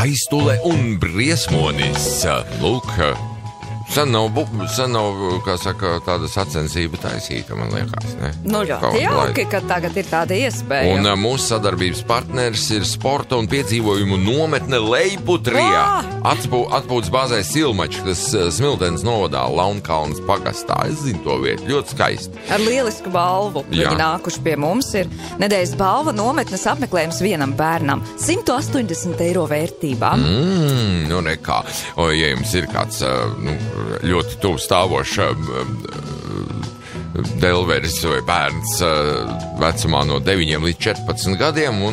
Skaistule un briesmonis. Lūk, sen nav, kā saka, tāda sacensība taisīta, man liekas, ne? Nu, ļoti jauki, ka tagad ir tāda iespēja. Un mūsu sadarbības partneris ir sporta un piedzīvojumu nometne Leiputrijā. Atpūtas bāzē Silmačs, kas Smiltenes novadā Launkalnas pagastā. Es zinu to vietu, ļoti skaisti. Ar lielisku balvu. Viņi nākuši pie mums ir nedēļas balva nometnes apmeklējums vienam bērnam. 180 eiro vērtībā. Nu nekā. O, ja jums ir kāds, ļoti tuvu stāvošs delveris vai bērns vecumā no 9 līdz 14 gadiem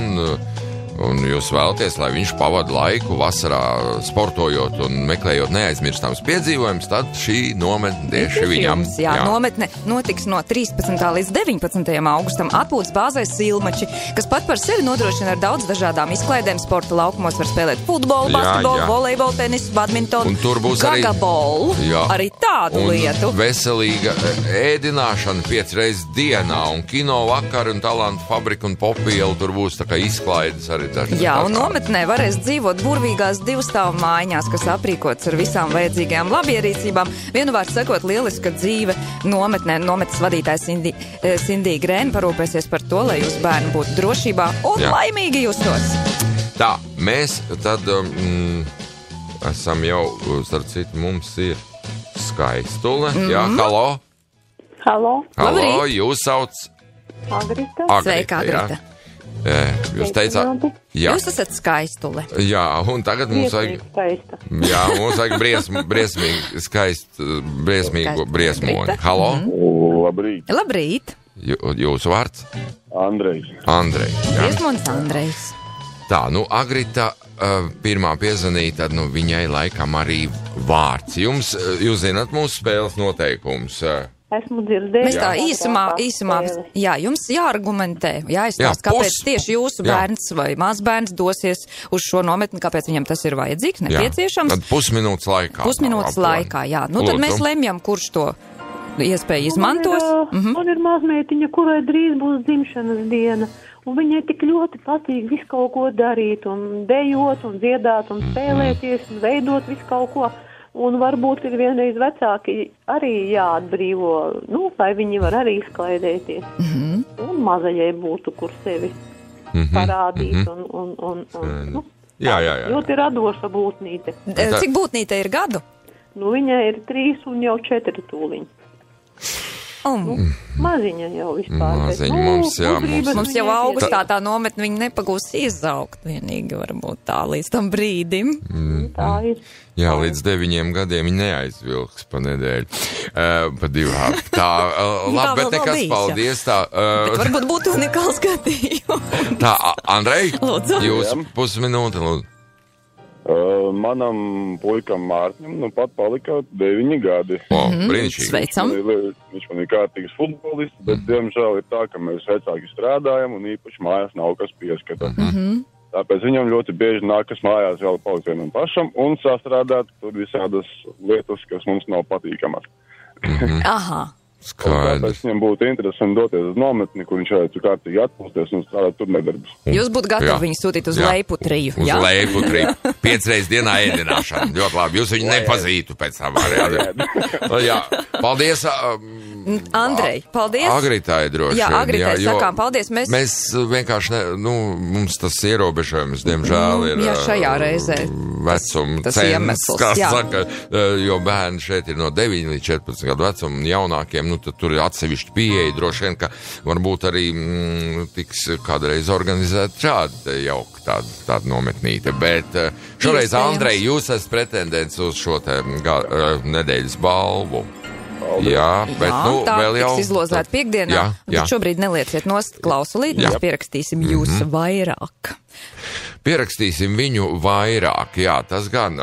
un jūs vēlaties, lai viņš pavada laiku vasarā sportojot un meklējot neaizmirstams piedzīvojums, tad šī nometne tieši viņam. Jā, nometne notiks no 13. līdz 19. augustam atpūtas bāzē Silmači, kas pat par sevi nodrošina ar daudz dažādām izklaidēm. Sporta laukumos var spēlēt futbolu, basketbolu, volejbolu, tenisu, badmintonu, gagabolu, arī tādu lietu. Un veselīga ēdināšana 5 reizes dienā, un kino vakar, un talantu fabrika un popiela, tur būs tā kā izklaides arī. Jā, un nometnē varēs dzīvot burvīgās 2-stāvu mājiņās, kas aprīkots ar visām vajadzīgajām labierīcībām. Vienu vārdu sakot, lieliska dzīve nometnē. Nometnes vadītājs Sindija Grēna parūpēsies par to, lai jūs bērni būtu drošībā un laimīgi justos. Tā, mēs tad esam jau, starp citu, mums ir Skaistule. Jā, halo. Halo. Halo, jūs sauc? Agrita. Sveika, Agrita. Jūs teicāt, jūs esat Skaistule. Jā, un tagad mums vajag, mums vajag briesmīgu briesmoni. Halo? Labrīt. Labrīt. Jūsu vārds? Andrejs. Briesmonis Andrejs. Tā, Agrita pirmā piezvanīja, tad viņai laikam arī vārds. Jūs zināt mūsu spēles noteikumus? Esmu dzirdējis. Mēs tā īsumā, jums jāargumentē, jāizstāst, kāpēc tieši jūsu bērns vai mazbērns dosies uz šo nometni, kāpēc viņam tas ir vajadzīgs, nepieciešams. Tad pusminūtes laikā. Jā. Tad mēs lemjam, kurš to iespēju izmantos. Man ir mazmeitiņa, kurai drīz būs dzimšanas diena, un viņai tik ļoti patīk visu kaut ko darīt, un dejot, un dziedāt, un spēlēties, un veidot visu kaut ko. Un varbūt ir vienreiz vecāki arī jāatbrīvo, lai viņi var arī izklaidēties. Un mazaļai būtu, kur sevi parādīt. Jā. Ļoti radoša būtnīte. Cik būtnīte ir gadu? Viņai ir 3 un jau 4 tūliņi. Maziņa jau vispār. Mums jau augustā tā nometne viņa nepagūs izaugt vienīgi varbūt tā līdz tam brīdim. Tā ir. Jā, līdz 9 gadiem viņi neaizvilks pa nedēļu. Pa 2. Tā, labi, bet nekas, paldies. Bet varbūt būtu unikāls gadījums. Tā, Andrej, lūdzu. Jūs pusminūte, lūdzu. Manam puikam Mārtiņam pat palika 9 gadi. Brīnišķīgi. Sveicam. Viņš man ir kārtīgs futbolists, bet diemžēl ir tā, ka mēs vecāki strādājam un īpaši mājās nav kas pieskata. Tāpēc viņam ļoti bieži nākas mājās vēl palikt vienam pašam un sastrādāt tur visādas lietas, kas mums nav patīkamas. Aha. Tāpēc viņam būtu interesanti doties uz nometni, kur viņš varētu kārtīgi atpūsties un strādāt tur nedarbus. Jūs būtu gatavi viņu sūtīt uz Leiputriju. Uz Leiputriju. 5 reizes dienā ēdināšana. Ļoti labi. Jūs viņu nepazītu pēc tam. Jā. Paldies. Andrej, paldies. Agritai droši. Jā, Agritai sakām paldies. Mēs vienkārši, mums tas ierobežojums, diemžēl, ir šajā reizē vecuma cenas, kā saka, jo bērni šeit ir no 9 līdz 14 gadu vecuma un jaunākiem. Tad tur ir atsevišķi pieeja, droši vien, ka varbūt arī tiks kādreiz organizēt šādi jauka tāda nometnīte. Bet šoreiz, Andrej, jūs esat pretendents uz šo te nedēļas balvu. Jā, bet tā vēl jau tiks izlozēt piekdienā. Bet šobrīd nelieciet nost klausulīt, mēs pierakstīsim jūs vairāk. Pierakstīsim viņu vairāk, tas gan.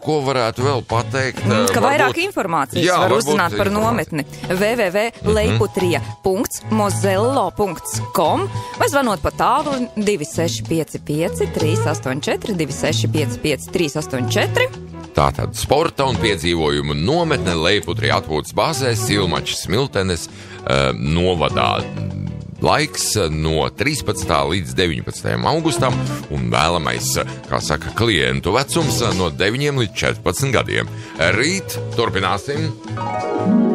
Ko varētu vēl pateikt? Ka vairāk informācijas var uzzināt par nometni. www.leiputrija.mozello.com vai zvanot pa tālu 2655 384 265 384. Tātad sporta un piedzīvojumu nometne Leiputrija atpūtas bāzē Silmačs Smiltenes novadā. laiks no 13. līdz 19. augustam un vēlamais, kā saka, klientu vecums no 9 līdz 14 gadiem. Rīt turpināsim.